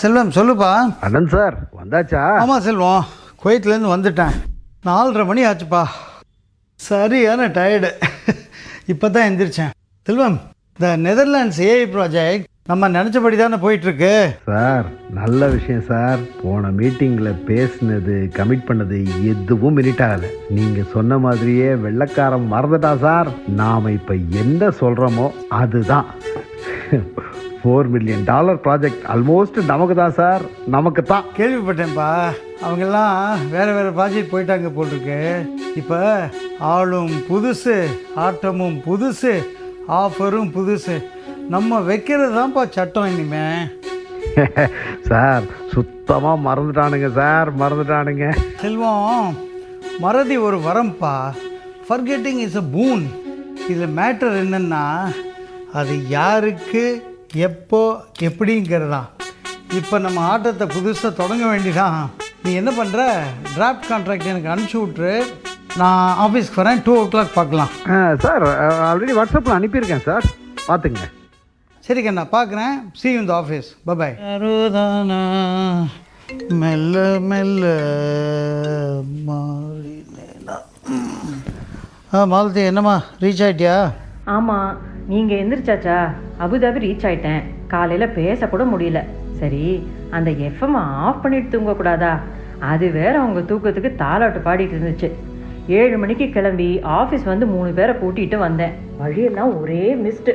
செல்வம் சொல்லுப்பா. அண்ணன் சார் வந்தாச்சா? ஆமாம் செல்வம், குவைத்லேருந்து வந்துட்டேன். 4:30 மணி ஆச்சுப்பா. சரியான டயர்டு. இப்போ தான் எந்திரிச்சேன். செல்வம், இந்த நெதர்லாண்ட்ஸ் ஏஐ ப்ராஜெக்ட் நம்ம நினச்சபடி தானே போயிட்டுருக்கு. சார் நல்ல விஷயம் சார். போன மீட்டிங்கில் பேசினது கமிட் பண்ணது எதுவும் மினிட் ஆகலை. நீங்கள் சொன்ன மாதிரியே வெள்ளைக்காரன் மறந்துட்டா சார். நாம் இப்போ என்ன சொல்கிறோமோ அதுதான். $4 million ப்ராஜெக்ட் ஆல்மோஸ்ட் நமக்கு தான் சார், நமக்கு தான். கேள்விப்பட்டேன்ப்பா, அவங்கெல்லாம் வேறு வேறு ப்ராஜெக்ட் போயிட்டாங்க போல் இருக்கு. இப்போ ஆளும் புதுசு, ஆட்டமும் புதுசு, ஆஃபரும் புதுசு. நம்ம வைக்கிறது தான்ப்பா சட்டம் இனிமே. சார் சுத்தமாக மறந்துட்டானுங்க சார், மறந்துட்டானுங்க. செல்வம், மறதி ஒரு வரம்பா. Forgetting is a பூன். இதில் மேட்டர் என்னென்னா அது யாருக்கு எப்போ எப்படிங்கிறதான். இப்போ நம்ம ஆட்டத்தை புதுசாக தொடங்க வேண்டிதான். நீ என்ன பண்ணுற, டிராஃப்ட் கான்ட்ராக்ட் எனக்கு அனுப்பிச்சி விட்ரு. நான் ஆஃபீஸ்க்கு வரேன். 2 o'clock பார்க்கலாம். சார் ஆல்ரெடி வாட்ஸ்அப்பில் அனுப்பியிருக்கேன் சார், பார்த்துங்க. சரி கண்ணா, பார்க்குறேன். see you in the office. bye. அருதானா மெல்ல மெல்ல மாறினேனா. மாலதி, என்னம்மா ரீச் ஆகிட்டியா? ஆமாம், நீங்கள் எந்திரிச்சாச்சா? அபுதாபி ரீச் ஆயிட்டேன். காலையில் பேசக்கூட முடியல. சரி, அந்த எஃப்எம் ஆஃப் பண்ணிட்டு தூங்கக்கூடாதா? அது வேற அவங்க தூக்கத்துக்கு தாலாட்டு பாடிட்டு இருந்துச்சு. 7 மணிக்கு கிளம்பி ஆஃபீஸ் வந்து 3 பேரை கூட்டிகிட்டு வந்தேன். வழியெல்லாம் ஒரே மிஸ்டு.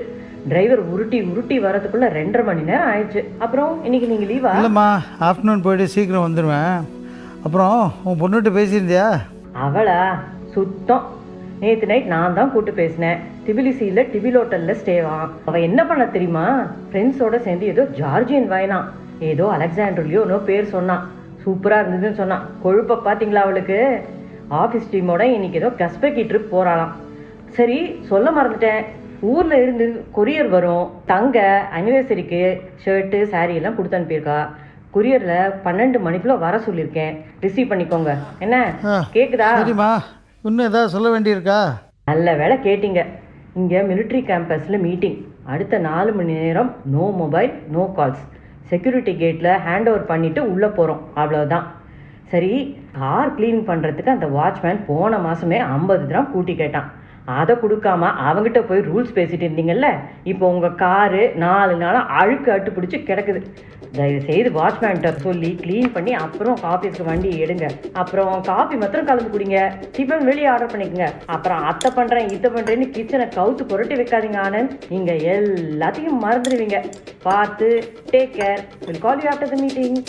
டிரைவர் உருட்டி உருட்டி வரதுக்குள்ளே 2.5 மணி நேரம் ஆயிடுச்சு. அப்புறம் இன்னைக்கு நீங்கள் லீவா? இல்லைம்மா, ஆஃப்டர்நூன் போய்ட்டு சீக்கிரம் வந்துடுவேன். அப்புறம் உன் பொண்ணுகிட்ட பேசியிருந்தியா? அவளா சுத்தம். நேற்று நைட் நான் தான் கூப்பிட்டு பேசினேன். டிபிலிசியில் டிபில் ஹோட்டலில் ஸ்டேவா. அவள் என்ன பண்ண தெரியுமா? ஃப்ரெண்ட்ஸோடு சேர்ந்து ஏதோ ஜார்ஜியன் வாயினா, ஏதோ அலெக்சாண்டர்லையோ இன்னும் பேர் சொன்னான். சூப்பராக இருந்ததுன்னு சொன்னான். கொழுப்பை பார்த்தீங்களா அவளுக்கு? ஆஃபீஸ் டீமோட இன்னைக்கு ஏதோ கஸ்பெக்கி ட்ரிப் போகிறாளாம். சரி, சொல்ல மறந்துட்டேன். ஊரில் இருந்து கொரியர் வரும். தங்க அனிவர்சரிக்கு ஷர்ட்டு சாரீ எல்லாம் கொடுத்து அனுப்பியிருக்கா. கொரியரில் 12 மணிக்குள்ளே வர சொல்லியிருக்கேன். ரிசீவ் பண்ணிக்கோங்க. என்ன கேட்குதா? சரிம்மா, இன்னும் ஏதாவது சொல்ல வேண்டியிருக்கா? நல்ல வேலை கேட்டிங்க. இங்கே மிலிட்ரி கேம்பஸில் மீட்டிங். அடுத்த 4 மணி நேரம் no mobile, no calls. Security கேட்டில் ஹேண்ட் ஓவர் பண்ணிவிட்டு உள்ளே போகிறோம். அவ்வளோதான். சரி, கார் க்ளீன் பண்ணுறதுக்கு அந்த வாட்ச்மேன் போன மாதமே 50 dirham கூட்டி கேட்டான். அதை கொடுக்காம அவங்ககிட்ட போய் ரூல்ஸ் பேசிட்டு இருந்தீங்கல்ல. இப்போ உங்கள் காரு 4 நாளாக அழுக்கு அட்டு பிடிச்சி கிடக்குது. தயவுசெய்து வாட்ச்மேன்கிட்ட சொல்லி க்ளீன் பண்ணி அப்புறம் ஆஃபீஸ்க்கு வண்டி எடுங்க. அப்புறம் காஃபி மாத்திரம் கலந்து குடிங்க. டிஃபன் வெளியே ஆர்டர் பண்ணிக்கோங்க. அப்புறம் அத்தை பண்ணுறேன் இத்தை பண்ணுறேன்னு கிச்சனை கவுத்து புரட்டி வைக்காதீங்க ஆனந்த். நீங்கள் எல்லாத்தையும் மறந்துடுவீங்க. பார்த்து take care. Will call you after the meeting.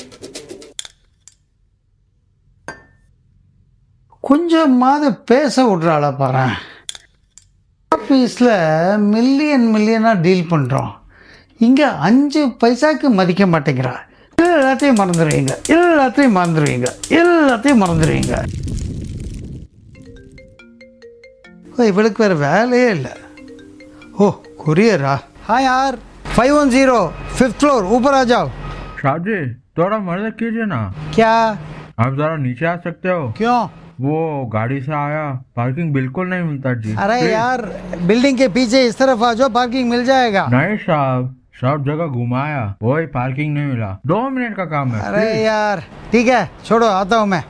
கொஞ்சமாவது பேச விட்றாளா பாரு. ஆஃபீஸில் மில்லியனாக டீல் பண்ணுறோம். இங்கே 5 பைசாக்கு மதிக்க மாட்டேங்கிறா. எல்லாத்தையும் மறந்துடுவீங்க, எல்லாத்தையும் மறந்துடுவீங்க, எல்லாத்தையும் மறந்துடுவீங்க. இவளுக்கு வேறு வேலையே இல்லை. ஓ, கொரியரா? हाँ यार, 510 5th floor, ऊपर आ जाओ. साहब जी थोड़ा मदद कीजिए ना. क्या? आप जरा नीचे आ सकते हो? क्यों? वो गाड़ी से आया, पार्किंग बिल्कुल नहीं मिलता जी. अरे यार, बिल्डिंग के पीछे इस तरफ आ जाओ, पार्किंग मिल जाएगा. नहीं साहब, सब जगह घुमाया, वही पार्किंग नहीं मिला. 2 मिनट का काम है. अरे यार ठीक है, छोड़ो, आता हूँ मैं.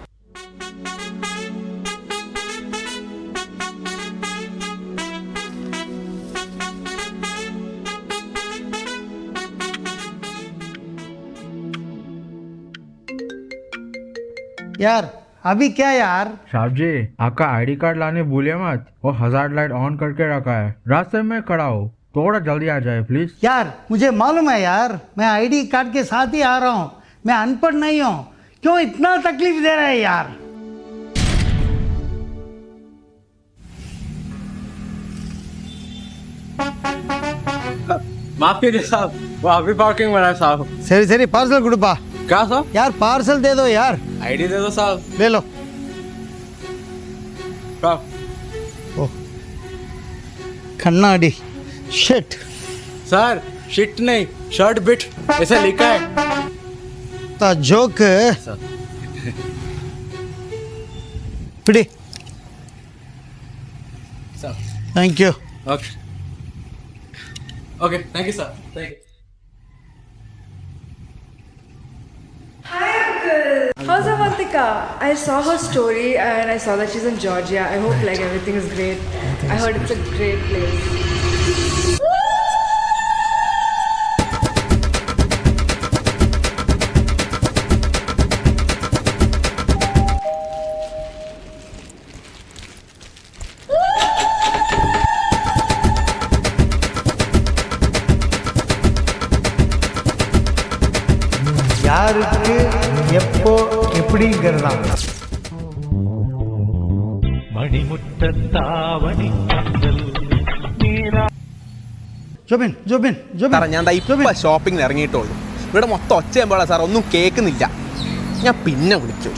यार अभी क्या यार? साहब जी आपका आईडी कार्ड लाने भूलिए मत. वो हजार्ड लाइट ऑन करके रखा है. रास्ते में खड़ा हो, थोड़ा जल्दी आ जाए प्लीज. यार मुझे मालूम है यार, मैं आईडी कार्ड के साथ ही आ रहा हूँ. मैं अनपढ़ नहीं हूँ. क्यों इतना तकलीफ दे रहा है यार? माफ कीजिए साहब, वो अभी पार्किंग में है साहब. सरी सरी, पार्सल गुड़पा. क्या साहब? यार पार्सल दे दो यार. आईडी दे दो साहब. ले लो. साहब कन्नाडी. शिट. सर, शिट नहीं, शर्ट बिट ऐसा लिखा है. ता जोक पिड़ी. Thank you. Okay okay, thank you sir, thank you. I saw her story and I saw that she's in Georgia. I hope like everything is great. I heard it's a great place. யாருக்கு எப்போ எப்படிங்கிறதா. ജോബിൻ ജോബിൻ ജോബിൻ സാറേ ഞാൻ ഇപ്പൊ ഷോപ്പിങ്ങിന് ഇറങ്ങിയിട്ടുള്ളൂ. ഇവിടെ മൊത്തം ഒച്ചയുമ്പോഴാ sir ഒന്നും കേൾക്കുന്നില്ല. ഞാൻ പിന്നെ വിളിച്ചു.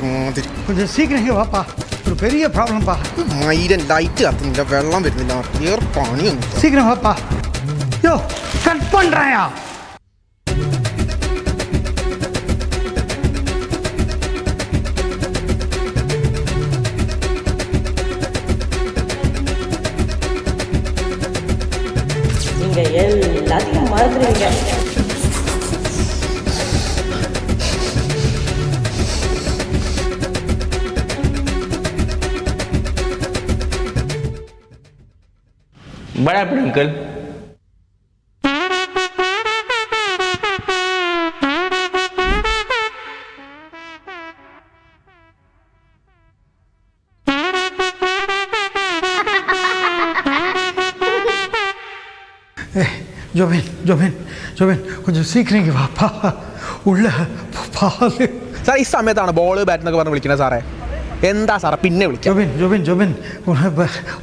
கொஞ்சம் சீக்கிரம் இங்க வாப்பா, ஒரு பெரிய ப்ராப்ளம்ப்பா. മൈരൻ ലൈറ്റ് കത്തുന്നില്ല, വെള്ളം വരുന്നില്ല, വേറെ പണിയൊന്നും. சீக்கிரம் வாப்பா. யோ கட் பண்றாயா? நீங்க எல்லாத்தையும் மறந்துடுவீங்க. बड़ा अंकल ஜோபின் ஜோபின் ஜோபின் கொஞ்சம் சீக்கிரம் இங்க வாப்பா. உள்ள பாല്. സാർ ഈ സമയത്താണ് ബോള് ബാറ്റ് എന്നൊക്കെ പറഞ്ഞ് വിളിക്കുന്നത് സാറേ? എന്താ സാറേ പിന്നെ വിളിക്കാം? ஜோபின் ஜோபின் ஜோபின்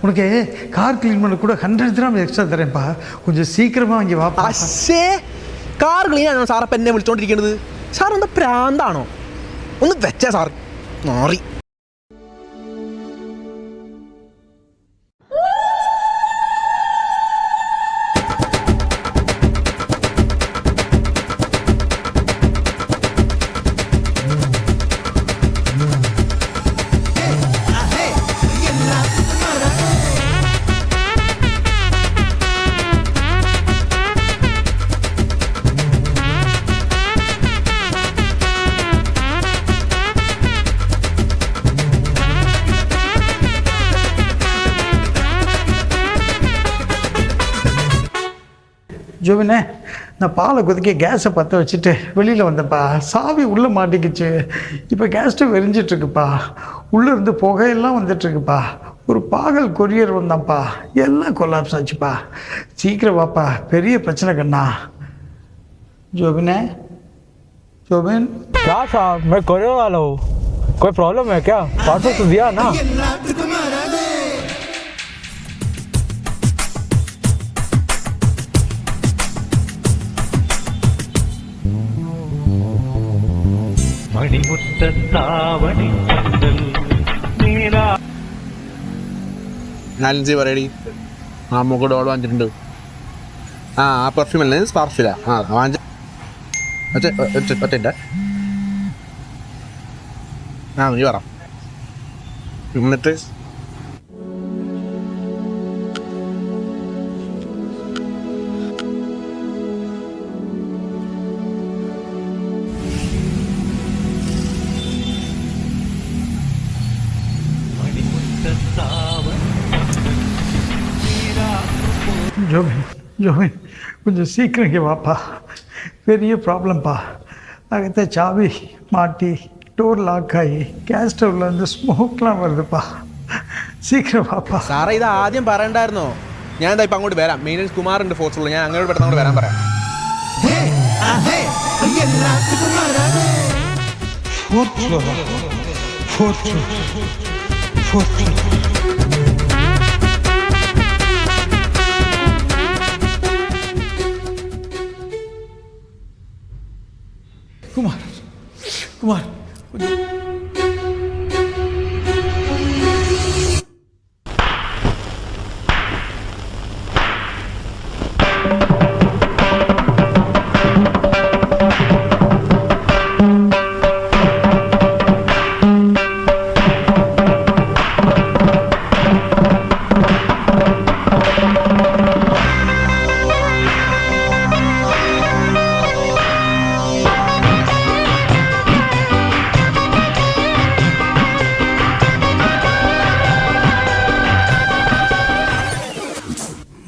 உனக்கு கார் கிளீன் பண்ண கூட 100 dirham எக்ஸ்ட்ரா தரேன்ப்பா. கொஞ்சம் சீக்கிரமா இங்க வாப்பா. അശ്ശേ, കാർ ക്ലീൻ ആണോ സാർ അപ്പം എന്നെ വിളിച്ചോണ്ടിരിക്കുന്നത്? സാർ എന്താ പ്രാന്താണോ? ഒന്ന് വെച്ചാ സാർ മാറി. ஜோபினே, நான் பாலை கொதிக்க கேஸை பற்ற வச்சுட்டு வெளியில் வந்தேன்ப்பா. சாவி உள்ளே மாட்டிக்கிச்சு. இப்போ கேஸ் ஸ்டவ் எரிஞ்சிட்ருக்குப்பா. உள்ளேருந்து புகையெல்லாம் வந்துட்டுருக்குப்பா. ஒரு பாகல் கொரியர் வந்தான்ப்பா. எல்லாம் கொலாப்ஸ் ஆச்சுப்பா. சீக்கிரம் வாப்பா, பெரிய பிரச்சனை கண்ணா. ஜோபினே ஜோபின். क्या साहब, मैं कोरियर वाला हूँ. कोई प्रॉब्लम है क्या? पार्सल तो दिया ना. നാലഞ്ച് പറയടി. ആ മുഖ ഡോൾ വാങ്ങിച്ചിട്ടുണ്ട്. ആ പെർഫ്യൂം അല്ലേ, സ്പാർഫില. ആ വാങ്ങിച്ച ഒറ്റ ആ നീ പറ. എന്നിട്ട് ஜோபின் ஜோபின் கொஞ்சம் சீக்கிரம் இங்கே வாப்பா. பெரிய ப்ராப்ளம்ப்பா. அகத்த சாவி மாட்டி டோர் லாக் ஆகி கேஸ் ஸ்டவ்வில் வந்து ஸ்மோக்லாம் வருதுப்பா. சீக்கிரம் வாப்பா. സാറേ ഇത് ആദ്യം പറയണ്ടായിരുന്നോ? ഞാൻ എന്താ ഇപ്പം അങ്ങോട്ട് വരാം. മെയിനൻസ് കുമാറുണ്ട് ഫോർച്ചുള്ള. ഞാൻ അങ്ങോട്ട് പെട്ടെന്ന് അങ്ങോട്ട് വരാൻ പറയാം. Fourth floor. குமார் குமார்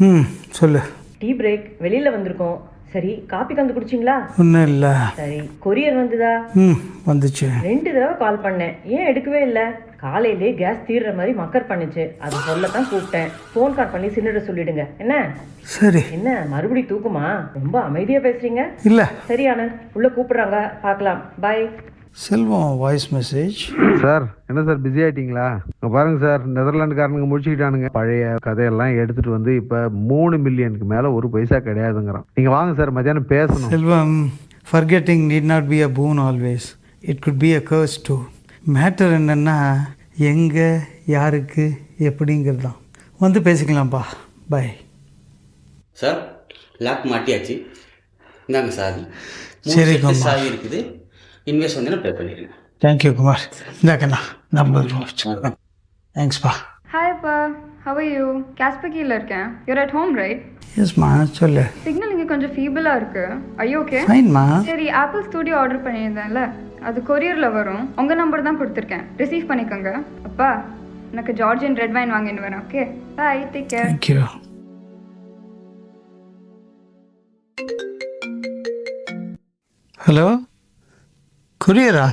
ம் சொல்லு. டீ பிரேக், வெளியில் வந்திருக்கோம். சரி, காப்பி கலந்து குடிச்சிங்களா? ஒன்றும் இல்லை. சரி, கொரியர் வந்ததா? வந்துச்சு. 2 தடவை கால் பண்ணேன், ஏன் எடுக்கவே இல்லை? காலையிலே கேஸ் தீர்ற மாதிரி மக்கர் பண்ணுச்சு, அது சொல்லத்தான் கூப்பிட்டேன். ஃபோன் கால் பண்ணி சிலிண்டர் சொல்லிடுங்க என்ன? சரி. என்ன மறுபடியும் தூக்குமா? ரொம்ப அமைதியாக பேசுறீங்க. இல்லை. சரி ஆனந்த், உள்ளே கூப்பிடுறாங்க, பார்க்கலாம். பாய். செல்வம் வாய்ஸ் மெசேஜ். சார் என்ன சார் பிஸி ஆயிட்டீங்களா? இங்க பாருங்க சார், நெதர்லாண்டுக்காரனுங்க முடிச்சுக்கிட்டானுங்க. பழைய கதையெல்லாம் எடுத்துட்டு வந்து இப்போ 3 மில்லியனுக்கு மேலே ஒரு பைசா கிடையாதுங்கிறான். நீங்கள் வாங்க சார், மத்தியானம் பேசணும். செல்வம், forgetting need not be a boon always. It could be a curse too. Matter என்னென்னா எங்கே, யாருக்கு, எப்படிங்கிறது தான். வந்து பேசிக்கலாம்ப்பா. பாய். Sir, lock மாட்டியாச்சு. இந்தாங்க சார். சரி குமார். சாவி இருக்குது. இன்வெஸ்ட் வந்து பே பண்ணிடுங்க. தேங்க்யூ குமார். இந்தாக்கண்ணா நம்பர் வச்சுக்கோங்க. தேங்க்ஸ்ப்பா. Hi, Pa. How are you? Casper கீழ இருக்கேன். You're at home, right? எஸ்மா சொல்லு. சிக்னல் இங்கே கொஞ்சம் ஃபீபிளாக இருக்கு. Are you okay? ஃபைன்மா. சரி, ஆப்பிள் ஸ்டூடியோ ஆர்டர் பண்ணியிருந்தேன்ல, அது கொரியரில் வரும். உங்கள் நம்பர் தான் கொடுத்துருக்கேன், ரிசீவ் பண்ணிக்கோங்க. அப்பா, எனக்கு ஜார்ஜியன் ரெட் வைன் வாங்கிட்டு வரேன். Okay bye, take care. Thank you. Hello, கொரியரா?